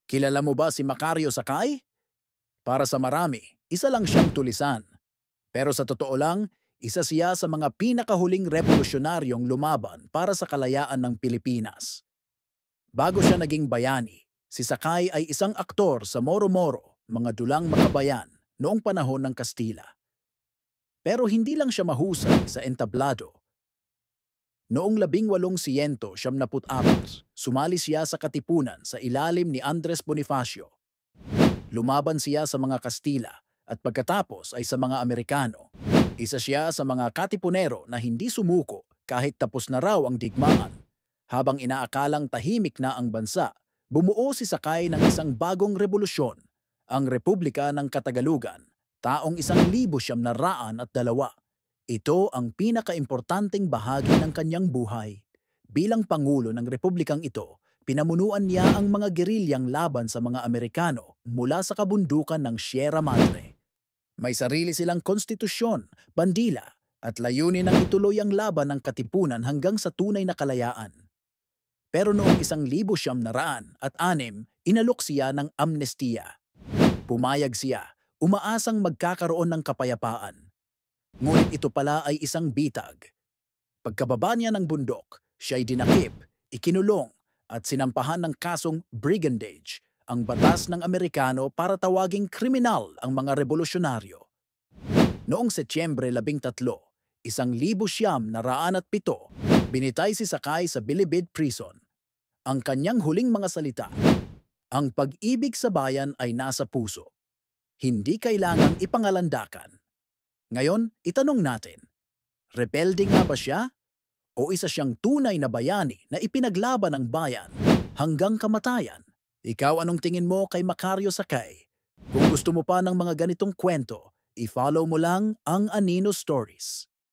Kilala mo ba si Macario Sakay? Para sa marami, isa lang siyang tulisan. Pero sa totoo lang, isa siya sa mga pinakahuling revolusyonaryong lumaban para sa kalayaan ng Pilipinas. Bago siya naging bayani, si Sakay ay isang aktor sa Moro-Moro, mga dulang makabayan, noong panahon ng Kastila. Pero hindi lang siya mahusay sa entablado. Noong 1874, sumali siya sa katipunan sa ilalim ni Andres Bonifacio. Lumaban siya sa mga Kastila at pagkatapos ay sa mga Amerikano. Isa siya sa mga katipunero na hindi sumuko kahit tapos na raw ang digmaan. Habang inaakalang tahimik na ang bansa, bumuo si Sakay ng isang bagong revolusyon, ang Republika ng Katagalugan, taong 1902. Ito ang pinakaimportanteng bahagi ng kanyang buhay. Bilang Pangulo ng Republikang ito, pinamunuan niya ang mga gerilyang laban sa mga Amerikano mula sa kabundukan ng Sierra Madre. May sarili silang konstitusyon, bandila, at layunin ang ituloy ang laban ng katipunan hanggang sa tunay na kalayaan. Pero noong 1906, inalok siya ng amnestiya. Pumayag siya, umaasang magkakaroon ng kapayapaan. Ngunit ito pala ay isang bitag. Pagkababa niya ng bundok, siya'y dinakip, ikinulong, at sinampahan ng kasong brigandage, ang batas ng Amerikano para tawaging kriminal ang mga revolusyonaryo. Noong Setyembre 13, 1907, binitay si Sakay sa Bilibid Prison. Ang kanyang huling mga salita, "Ang pag-ibig sa bayan ay nasa puso. Hindi kailangang ipangalandakan." Ngayon, itanong natin, rebelde nga ba siya? O isa siyang tunay na bayani na ipinaglaban ng bayan hanggang kamatayan? Ikaw, anong tingin mo kay Macario Sakay? Kung gusto mo pa ng mga ganitong kwento, i-follow mo lang ang Anino Stories.